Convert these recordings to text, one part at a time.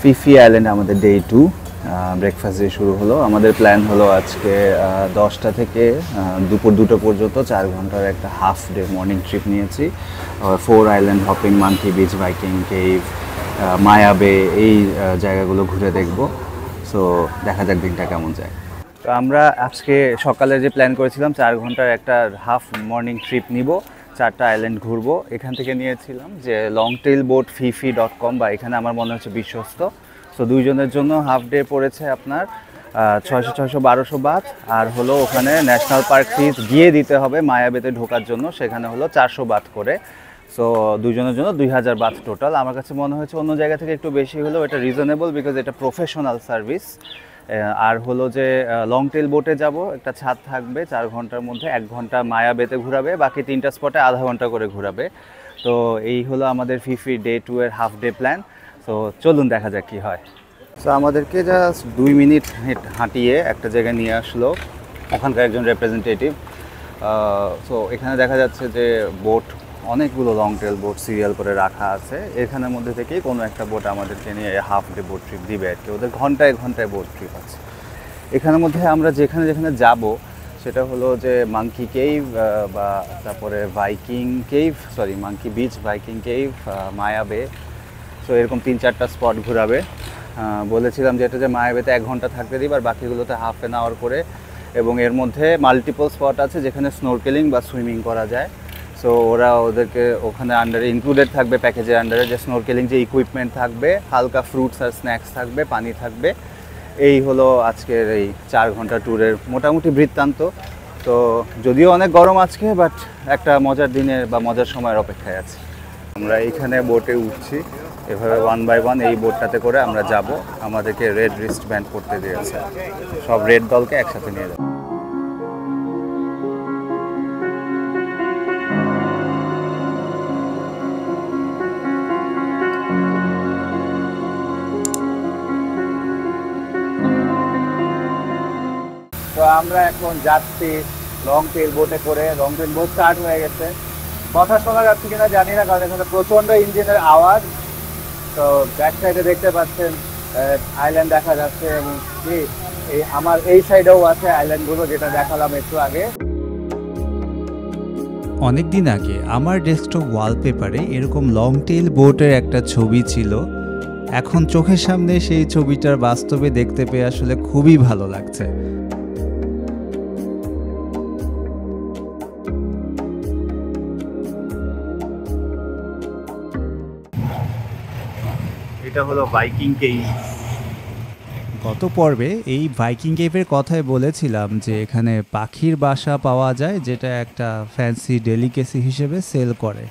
Phi Phi island আমাদের day 2 breakfast দিয়ে শুরু হলো। আমাদের প্ল্যান হলো আজকে 10টা থেকে দুপুর 2টো পর্যন্ত 4 ঘন্টার একটা হাফ ডে মর্নিং ট্রিপ নিয়েছি। 4 island hopping, monkey beach, Viking cave, Maya bay, এই জায়গাগুলো ঘুরে দেখব। সো দেখা যাক দিনটা কেমন যায়। তো আমরা আজকে সকালে যে প্ল্যান করেছিলাম 4 ঘন্টার একটা হাফ মর্নিং ট্রিপ নিব, 4টা আইল্যান্ড ঘুরবো। এখান থেকে নিয়েছিলাম যে longtailboat fifi.com, বা এখানে আমার মনে হচ্ছে বিশ্বস্ত। সো দুইজনের জন্য হাফ ডে পড়েছে আপনার 600-1200 বাত, আর হলো ওখানে ন্যাশনাল পার্ক ফিজ গিয়ে দিতে হবে মায়াবেতে ঢোকার জন্য, সেখানে হলো 400 বাত করে। সো দুজনের জন্য 2000 বাত টোটাল। আমার কাছে মনে হয়েছে অন্য জায়গা থেকে একটু বেশি হলেও এটা রিজনেবল, বিকজ এটা প্রফেশনাল সার্ভিস। আর হলো যে লং টেল বোটে যাব, একটা ছাদ থাকবে, 4 ঘন্টার মধ্যে 1 ঘন্টা মায়া বেতে ঘোরাবে, বাকি 3টা স্পটে আধা ঘন্টা করে ঘোরাবে। তো এই হলো আমাদের ফিফি ডে 2 এর হাফ ডে প্ল্যান। সো চলুন দেখা যাক কী হয়। সো আমাদেরকে জাস্ট 2 মিনিট হাঁটিয়ে একটা জায়গায় নিয়ে আসলো ওখানকার একজন রিপ্রেজেন্টেটিভ। সো এখানে দেখা যাচ্ছে যে বোট, অনেকগুলো লং টেল বোট সিরিয়াল করে রাখা আছে। এখানের মধ্যে থেকেই কোনো একটা বোট আমাদেরকে নিয়ে হাফ ডে বোট ট্রিপ দিবে আর কি। ওদের ঘন্টায় ঘন্টায় বোট ট্রিপ আছে। এখানের মধ্যে আমরা যেখানে যেখানে যাব সেটা হলো যে মাঙ্কি কেভ, বা তারপরে monkey beach, Viking cave, Maya বে। সো এরকম 3-4টা স্পট ঘোরাবে। বলেছিলাম যে এটা যে মায়া বেতে 1 ঘন্টা থাকতে দিই, আর বাকিগুলোতে হাফ অ্যান আওয়ার করে। এবং এর মধ্যে মাল্টিপল স্পট আছে যেখানে স্নোরকেলিং বা সুইমিং করা যায়। সো ওরা ওদেরকে ওখানে আন্ডারে ইনক্লুডেড থাকবে, প্যাকেজের আন্ডারে, যে স্নোরকেলিং যে ইকুইপমেন্ট থাকবে, হালকা ফ্রুটস আর স্ন্যাক্স থাকবে, পানি থাকবে। এই হলো আজকের এই 4 ঘন্টা ট্যুরের মোটামুটি বৃত্তান্ত। তো যদিও অনেক গরম আজকে, বাট একটা মজার দিনের বা মজার সময়ের অপেক্ষায় আছে। আমরা এইখানে বোটে উঠছি, এভাবে 1 বাই 1 এই বোটটাতে করে আমরা যাব। আমাদেরকে রেড রিস্ট ব্যান্ড করতে দিয়েছে, সব রেড দলকে একসাথে নিয়ে যাবে। তো আমরা এখন যাচ্ছি লং টেল বোটে করে। লং টেল বোট স্টার্ট হয়ে গেছে। কথা শোনা যাচ্ছে কিনা জানি না, কারণ এখানে প্রচণ্ড ইঞ্জিনের আওয়াজ। তো ব্যাক সাইডে দেখতে পাচ্ছেন আইল্যান্ড দেখা যাচ্ছে, এবং আমার এই সাইডেও আছে আইল্যান্ডগুলো, যেটা দেখালাম একটু আগে। অনেকদিন আগে আমার ডেস্কটপ ওয়ালপেপারে এরকম লং টেল বোটের একটা ছবি ছিল। এখন চোখের সামনে সেই ছবিটার বাস্তবে দেখতে পেয়ে আসলে খুবই ভালো লাগছে। এটা হলো ভাইকিং কেভ। গত পর্বে এই ভাইকিং কেভের কথাই বলেছিলাম যে এখানে পাখির বাসা পাওয়া যায়, যেটা একটা ফ্যান্সি ডেলিকেসি হিসেবে সেল করে।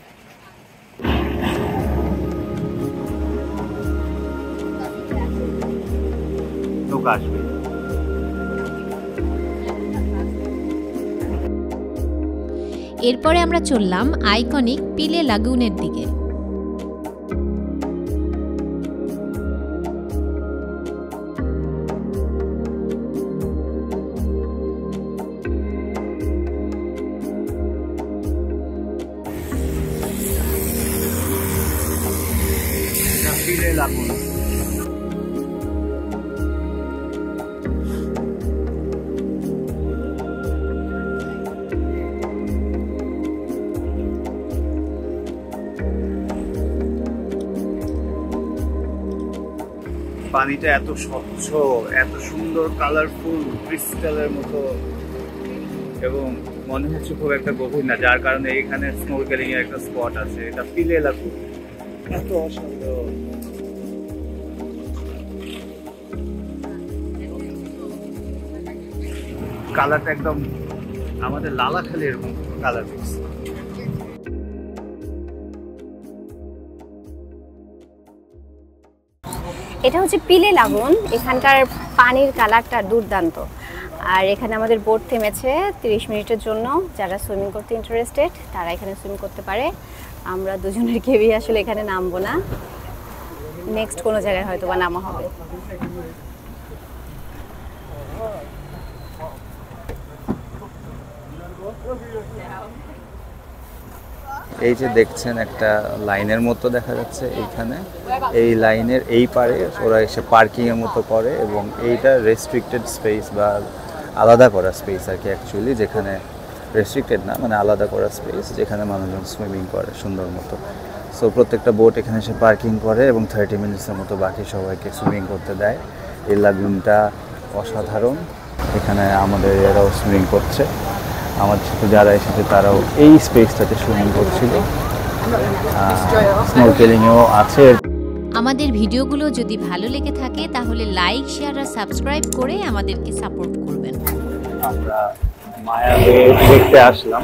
এরপরে আমরা চললাম আইকনিক পিলে লাগুনের দিকে। পানিটা এত স্বচ্ছ, এত সুন্দর কালারফুল, ক্রিস্টালের মতো, এবং মনে হচ্ছে খুব একটা গভীর না, যার কারণে এখানে স্নোরকেলিং এর একটা স্পট আছে। এটা পিলে লাগুন। এত অসাধারণ। কালারটা একদম আমাদের লালাখালি এরকম কালার মিক্স। এটা হচ্ছে পিলে লাগুন। এখানকার পানির কালারটা দুর্দান্ত। আর এখানে আমাদের বোট থেমেছে 30 মিনিটের জন্য। যারা সুইমিং করতে ইন্টারেস্টেড তারা এখানে সুইমিং করতে পারে। আমরা দুজনের কেউই আসলে এখানে নামবো না, নেক্সট কোনো জায়গায় হয়তো বা নামা হবে। এই যে দেখছেন একটা লাইনের মতো দেখা যাচ্ছে এইখানে, এই লাইনের এই পারে ওরা এসে পার্কিংয়ের মতো করে, এবং এইটা রেস্ট্রিক্টেড স্পেস বা আলাদা করা স্পেস আর কি অ্যাকচুয়ালি, যেখানে রেস্ট্রিক্টেড না মানে আলাদা করা স্পেস, যেখানে মানুষজন সুইমিং করে সুন্দর মতো। সো প্রত্যেকটা বোট এখানে এসে পার্কিং করে এবং 30 মিনিটসের মতো বাকি সবাইকে সুইমিং করতে দেয়। এই লাগুনটা অসাধারণ, এখানে আমাদের এরাও সুইমিং করছে, আমাদের সাথে যারা এসেছে তারাও এই স্পেসটাতে সুইমিং করছিল, স্নোরকেলিংও আছে। আমাদের ভিডিওগুলো যদি ভালো লেগে থাকে তাহলে লাইক, শেয়ার আর সাবস্ক্রাইব করে আমাদেরকে সাপোর্ট করবেন। আমরা মায়াবে দেখতে আসলাম,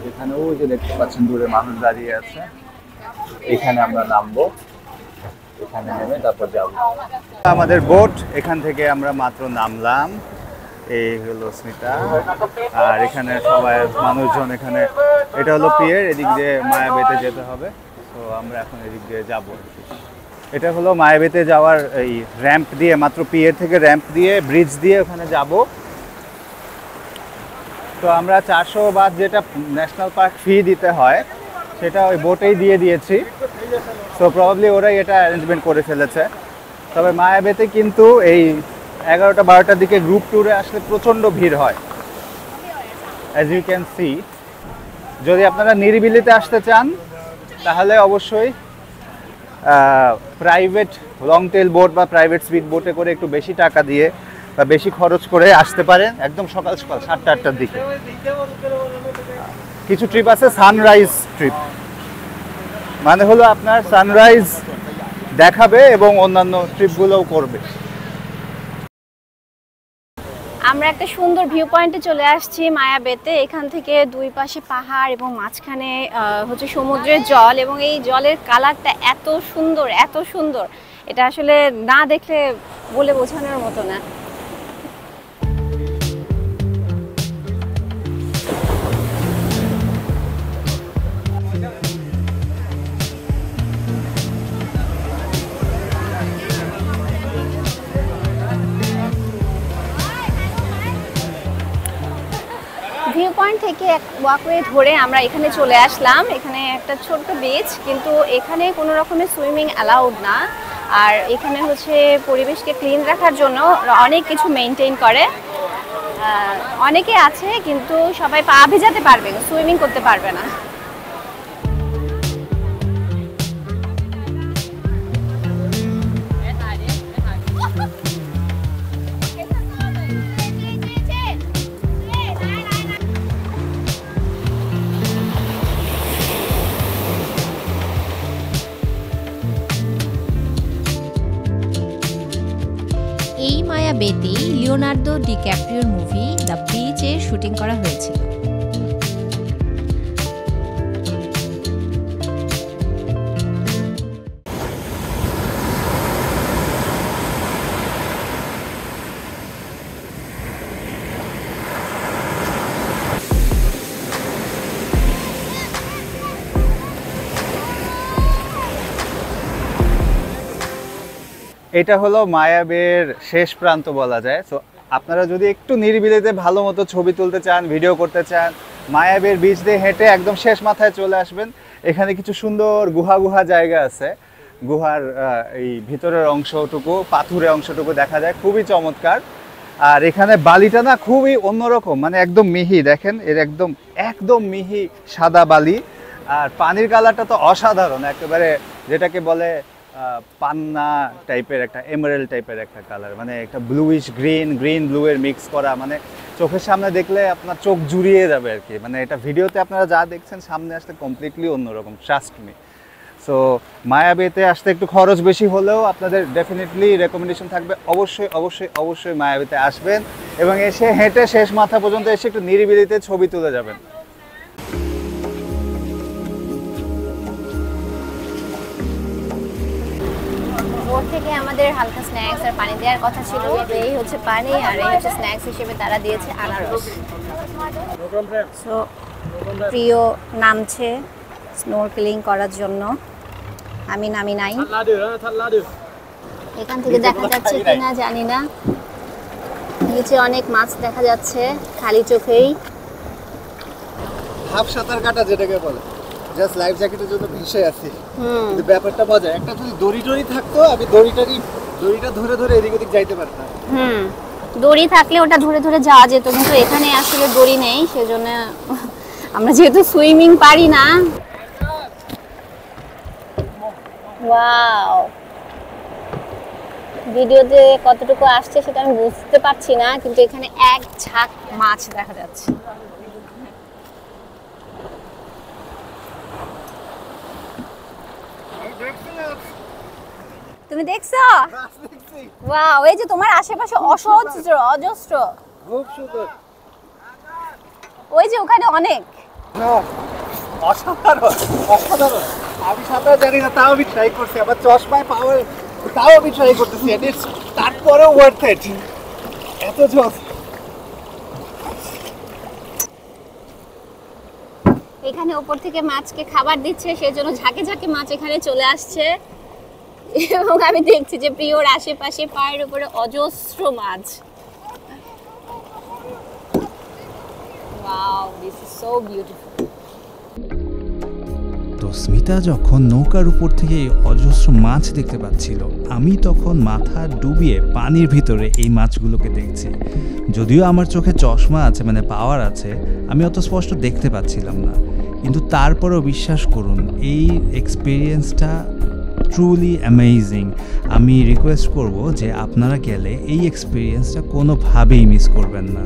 এখানে ওই যে দেখতে পাচ্ছেন দূরে মানুষ দাঁড়িয়ে আছে, এখানে আমরা নামবো, এখানে নেমে তারপর যাব। আমাদের বোট এখান থেকে আমরা মাত্র নামলাম, এই হলো স্মিতা, আর এখানে সবাই মানুষজন, এখানে এটা হলো পিয়ের, এদিক দিয়ে মায়াবেতে যেতে হবে, তো আমরা এখন এদিক দিয়ে যাব। এটা হলো মায়াবেতে যাওয়ার এই র্যাম্প দিয়ে, মাত্র পিয়ের থেকে র্যাম্প দিয়ে ব্রিজ দিয়ে ওখানে যাব। তো আমরা 400 বাদ যেটা ন্যাশনাল পার্ক ফি দিতে হয় সেটা ওই বোটেই দিয়ে দিয়েছি, সো প্রবাবলি ওরাই এটা অ্যারেঞ্জমেন্ট করে ফেলেছে। তবে মায়াবেতে কিন্তু এই 11টা-12টার দিকে গ্রুপ ট্যুরে আসলে প্রচণ্ড ভিড় হয়, অ্যাজ ইউ ক্যান সি। যদি আপনারা নিরিবিলিতে আসতে চান তাহলে অবশ্যই প্রাইভেট লং টেল বোট বা প্রাইভেট স্পিড বোটে করে একটু বেশি টাকা দিয়ে বা বেশি খরচ করে আসতে পারেন, একদম সকাল সকাল 7টা-8টার দিকে। কিছু ট্রিপ আছে সানরাইজ ট্রিপ, মানে হলো আপনার সানরাইজ দেখাবে এবং অন্যান্য ট্রিপগুলোও করবে। আমরা একটা সুন্দর ভিউ পয়েন্টে চলে আসছি মায়াবেতে। এখান থেকে দুই পাশে পাহাড় এবং মাঝখানে হচ্ছে সমুদ্রের জল, এবং এই জলের কালারটা এত সুন্দর, এত সুন্দর, এটা আসলে না দেখলে বলে বোঝানোর মতো না। ভিউ পয়েন্ট থেকে এক ওয়াকওয়ে ধরে আমরা এখানে চলে আসলাম। এখানে একটা ছোট্ট বিচ, কিন্তু এখানে কোনো রকমের সুইমিং অ্যালাউড না। আর এখানে হচ্ছে পরিবেশকে ক্লিন রাখার জন্য অনেক কিছু মেনটেন করে। অনেকে আছে কিন্তু সবাই পা ভেজাতে পারবে, সুইমিং করতে পারবে না। এই মায়াবেতেই লিওনার্দো ডিক্যাপ্রিওর মুভি দ্য বিচ-এর শুটিং করা হয়েছিল। এটা হলো মায়াবের শেষ প্রান্ত বলা যায়। সো আপনারা যদি একটু নিরিবিলিতে ভালো মতো ছবি তুলতে চান, ভিডিও করতে চান, মায়াবের বিচ দিয়ে হেঁটে একদম শেষ মাথায় চলে আসবেন। এখানে কিছু সুন্দর গুহা জায়গা আছে, গুহার এই ভিতরের অংশটুকু, পাথুরে অংশটুকু দেখা যায়, খুবই চমৎকার। আর এখানে বালিটা না খুবই অন্যরকম, মানে একদম মিহি, দেখেন এর একদম মিহি সাদা বালি। আর পানির কালারটা তো অসাধারণ, একেবারে যেটাকে বলে পান্না টাইপের, একটা এমারেল্ড টাইপের একটা কালার, মানে একটা ব্লুইশ গ্রিন ব্লু এর মিক্স করা, মানে চোখের সামনে দেখলে আপনার চোখ জুড়িয়ে যাবে আর কি। মানে এটা ভিডিওতে আপনারা যা দেখছেন সামনে আসলে কমপ্লিটলি অন্যরকম, ট্রাস্ট মি। সো মায়াবেতে আসতে একটু খরচ বেশি হলেও আপনাদের ডেফিনেটলি রেকমেন্ডেশন থাকবে, অবশ্যই মায়াবেতে আসবেন এবং এসে হেঁটে শেষ মাথা পর্যন্ত এসে একটু নিরিবিলিতে ছবি তুলে যাবেন। বোট থেকে আমাদের হালকা স্ন্যাক্স আর পানি দেওয়ার কথা ছিল, এই হচ্ছে পানি আর এই হচ্ছে স্ন্যাক্স হিসেবে তারা দিয়েছে আনারস। সো প্রিয় নামছে স্নোরকেলিং করার জন্য, আমি নামি নাই। এখান থেকে দেখা যাচ্ছে কিনা জানি না, নিচে অনেক মাছ দেখা যাচ্ছে খালি চোখেই। হাফ সাঁতার কাটা যেটাকে বলে, জাস্ট লাইফ জ্যাকেটের জন্য ভেসে আছি। কিন্তু ব্যাপারটা মজা, একটা যদি দড়ি থাকতো আমি দড়িটা ধরে ধরে এদিক ওদিক যাইতে পারতাম। দড়ি থাকলে ওটা ধরে ধরে যাওয়া যেত, কিন্তু এখানে আসলে দড়ি নেই, সেজন্য আমরা যেহেতু সুইমিং পারি না। ওয়াও, ভিডিওতে কতটুকু আসছে সেটা আমি বুঝতে পারছি না, কিন্তু এখানে এক ঝাঁক মাছ দেখা যাচ্ছে। তুমি দেখছো? ওয়াও, এই যে তোমার আশেপাশে অজস্র খুব সুন্দর। ওই যে ওখানে অনেক। অসাধারণ অসাধারণ। আমি সাঁতার জানি না, তাও আমি ট্রাই করছি, আমার চশমায় পাওয়ার, তাও আমি ট্রাই করতেছি। তারপরেও ওয়ার্থ ইট, এত জোস। এখানে উপর থেকে মাছকে খাবার দিচ্ছে, সেজন্য ঝাঁকে ঝাঁকে মাছ এখানে চলে আসছে, এবং আমি দেখছি যে প্রিয়র আশেপাশে পায়ের উপরে অজস্র মাছ। Wow, this is so beautiful. তো স্মিতা যখন নৌকার উপর থেকে এই অজস্র মাছ দেখতে পাচ্ছিল, আমি তখন মাথা ডুবিয়ে পানির ভিতরে এই মাছগুলোকে দেখছি। যদিও আমার চোখে চশমা আছে, মানে পাওয়ার আছে, আমি অত স্পষ্ট দেখতে পাচ্ছিলাম না, কিন্তু তারপরেও বিশ্বাস করুন এই এক্সপিরিয়েন্সটা ট্রুলি অ্যামেজিং। আমি রিকোয়েস্ট করব যে আপনারা গেলে এই এক্সপিরিয়েন্সটা কোনোভাবেই মিস করবেন না।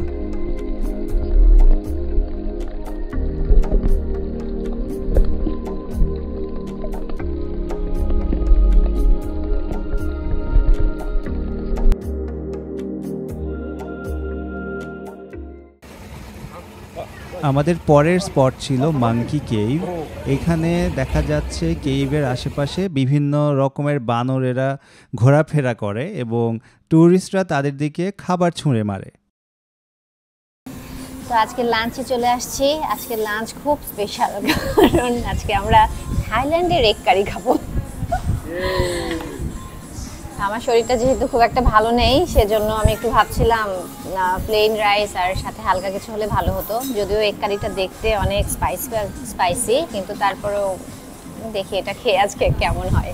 আমাদের পরের স্পট ছিল মাঙ্কি কেভ। এখানে দেখা যাচ্ছে কেইভের আশেপাশে বিভিন্ন রকমের বানরেরা ঘোরাফেরা করে এবং ট্যুরিস্টরা তাদের দিকে খাবার ছুঁড়ে মারে। তো আজকে লাঞ্চে চলে আসছি। আজকে লাঞ্চ খুব স্পেশাল, কারণ আজকে আমরা থাইল্যান্ডের এগ কারি খাবো। আমার শরীরটা যেহেতু খুব একটা ভালো নেই, সেজন্য আমি একটু ভাবছিলাম প্লেন রাইস আর সাথে হালকা কিছু হলে ভালো হতো। যদিও এগ কারিটা দেখতে অনেক স্পাইসি, কিন্তু তারপরেও দেখি এটা খেয়ে আজকে কেমন হয়।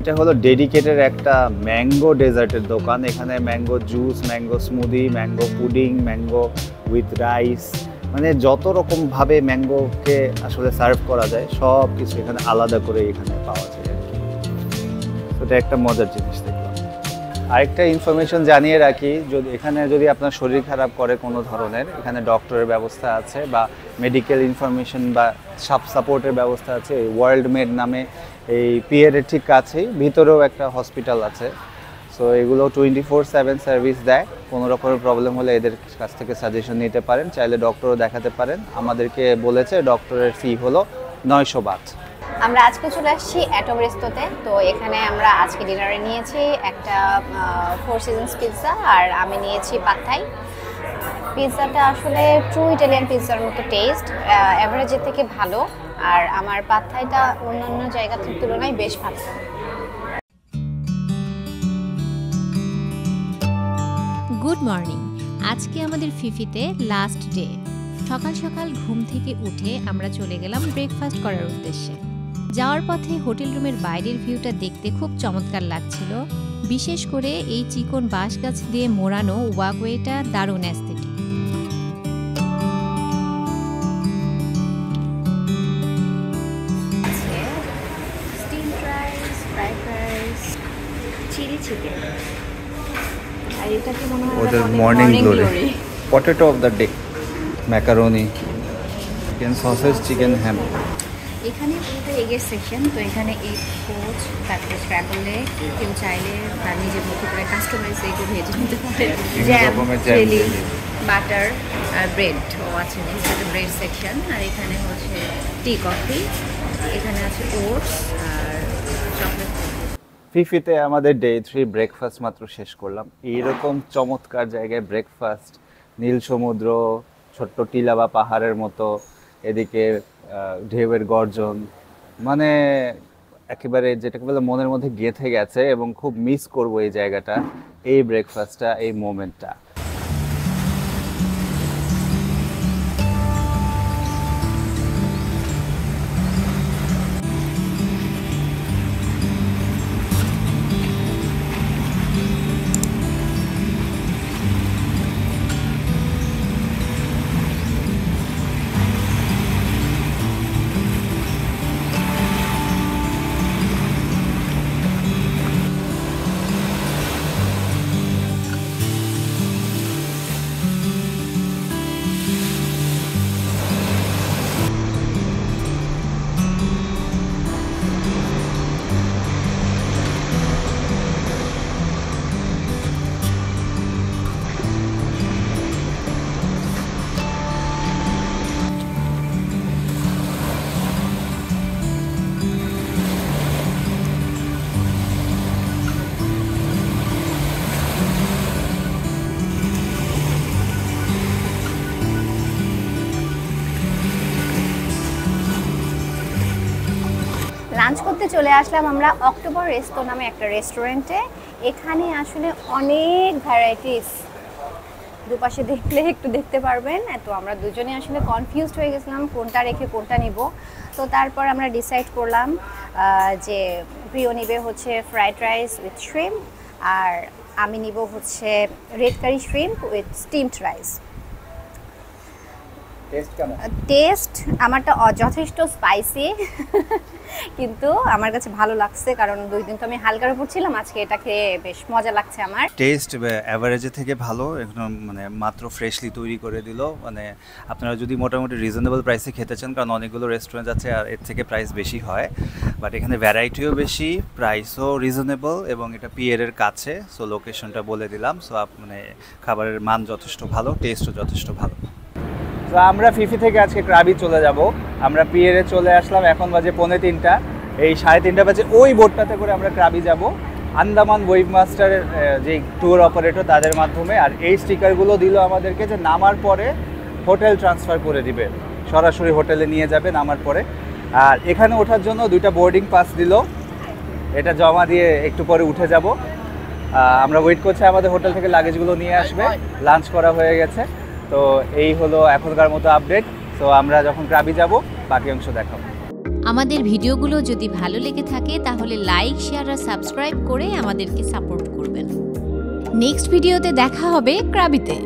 এটা হলো ডেডিকেটেড একটা ম্যাঙ্গো ডেজার্টের দোকান। এখানে mango juice, mango smoothie, mango pudding, mango with rice, মানে যত রকমভাবে ম্যাঙ্গোকে আসলে সার্ভ করা যায় সব কিছু এখানে আলাদা করে এখানে পাওয়া যায় আর কি। এটা একটা মজার জিনিস দেখলাম। আরেকটা ইনফরমেশন জানিয়ে রাখি, যদি আপনার শরীর খারাপ করে কোনো ধরনের, এখানে ডক্টরের ব্যবস্থা আছে বা মেডিকেল ইনফরমেশন বা সাপোর্টের ব্যবস্থা আছে। ওয়ার্ল্ড মেড নামে এই পিয়ারের ঠিক কাছেই ভিতরেও একটা হসপিটাল আছে। সো এগুলো 24/7 সার্ভিস দেয়। কোনো রকমের প্রবলেম হলে এদের কাছ থেকে সাজেশন নিতে পারেন, চাইলে ডক্টরও দেখাতে পারেন। আমাদেরকে বলেছে ডক্টরের ফি হলো 900 বাত। আমরা আজকে চলে আসছি অ্যাটম রেস্তোতে। তো এখানে আমরা আজকে ডিনারে নিয়েছি একটা 4 সিজনস পিৎজা, আর আমি নিয়েছি পাদ থাই। পিৎজাটা আসলে ট্রু ইটালিয়ান পিৎজার মতো টেস্ট, অ্যাভারেজের থেকে ভালো, আর আমার পাদ থাইটা অন্যান্য জায়গার তুলনায় বেশ ভালো। Good morning. আজকে আমাদের ফিফিতে লাস্ট ডে। সকাল সকাল ঘুম থেকে উঠে আমরা চলে গেলাম ব্রেকফাস্ট করার উদ্দেশ্যে। যাওয়ার পথে হোটেল রুমের বাইরের ভিউটা দেখতে খুব চমৎকার লাগছিল। বিশেষ করে এই চিকন বাঁশ গাছ দিয়ে মোড়ানো ওয়াকওয়েটা দারুণ aesthetic. Steam rice, fried rice, chilli chicken, আর এটা কি মনে হয় ওদের morning glory, potato of the day, macaroni, chicken sausage, chicken ham. এখানে পুরোটা এগের সেকশন। তো এখানে এগ পোচ, তারপরে স্ক্র্যাম্বল এগ, কেউ চাইলে তার নিজের মতো করে কাস্টমাইজ এগও ভেজে নিতে পারে। জ্যাম, জেলি, বাটার আর ব্রেডও আছে। এখানে ব্রেড সেকশন, আর এখানে হচ্ছে টি কফি, এখানে আছে ওটস আর চকলেট। ফিফিতে আমাদের ডে 3 ব্রেকফাস্ট মাত্র শেষ করলাম। এইরকম চমৎকার জায়গায় ব্রেকফাস্ট, নীল সমুদ্র, ছোট্ট টিলা বা পাহাড়ের মতো, এদিকে ঢেউয়ের গর্জন, মানে একেবারে যেটাকে বলে মনের মধ্যে গেঁথে গেছে এবং খুব মিস করব এই জায়গাটা, এই ব্রেকফাস্টটা, এই মোমেন্টটা। লাঞ্চ করতে চলে আসলাম আমরা অক্টোবর রেস্তো নামে একটা রেস্টুরেন্টে। এখানে আসলে অনেক ভ্যারাইটিস, দুপাশে দেখলে একটু দেখতে পারবেন। তো আমরা দুজনে আসলে কনফিউজড হয়ে গেছিলাম কোনটা রেখে কোনটা নিব। তো তারপর আমরা ডিসাইড করলাম যে প্রিয় নিবে হচ্ছে ফ্রাইড রাইস উইথ শ্রিম্প, আর আমি নিব হচ্ছে red curry shrimp with steamed rice. Taste আমারটা যথেষ্ট স্পাইসি, কিন্তু আমার কাছে ভালো লাগছে, কারণ 2 দিন তো আমি হালকার উপর ছিলাম, আজকে এটা খেয়ে বেশ মজা লাগছে আমার। টেস্ট অ্যাভারেজের থেকে ভালো, একদম মানে মাত্র ফ্রেশলি তৈরি করে দিল। মানে আপনারা যদি মোটামুটি রিজনেবল প্রাইসে খেতে চান, কারণ অনেকগুলো রেস্টুরেন্ট আছে আর এর থেকে প্রাইস বেশি হয়, বাট এখানে ভ্যারাইটিও বেশি, প্রাইসও রিজনেবল এবং এটা পিয়ারের কাছে। সো লোকেশনটা বলে দিলাম। সো মানে খাবারের মান যথেষ্ট ভালো, টেস্টও যথেষ্ট ভালো। তো আমরা ফিফি থেকে আজকে ক্রাবি চলে যাব। আমরা পিয়ারে চলে আসলাম, এখন বাজে 2:45। এই 3:30 বাজে ওই বোটটাতে করে আমরা ক্রাবি যাব, আন্দামান ওয়েভ মাস্টারের যে ট্যুর অপারেটর তাদের মাধ্যমে। আর এই স্টিকারগুলো দিল আমাদেরকে যে নামার পরে হোটেল ট্রান্সফার করে দিবে, সরাসরি হোটেলে নিয়ে যাবে নামার পরে। আর এখানে ওঠার জন্য 2টা বোর্ডিং পাস দিল, এটা জমা দিয়ে একটু পরে উঠে যাব। আমরা ওয়েট করছি, আমাদের হোটেল থেকে লাগেজগুলো নিয়ে আসবে। লাঞ্চ করা হয়ে গেছে। তো এই হলো এখনকার মতো আপডেট। তো আমরা যখন ক্রাবি যাব বাকি অংশ দেখাবো। আমাদের ভিডিওগুলো যদি ভালো লেগে থাকে তাহলে লাইক, শেয়ার আর সাবস্ক্রাইব করে আমাদেরকে সাপোর্ট করবেন। নেক্সট ভিডিওতে দেখা হবে ক্রাবিতে।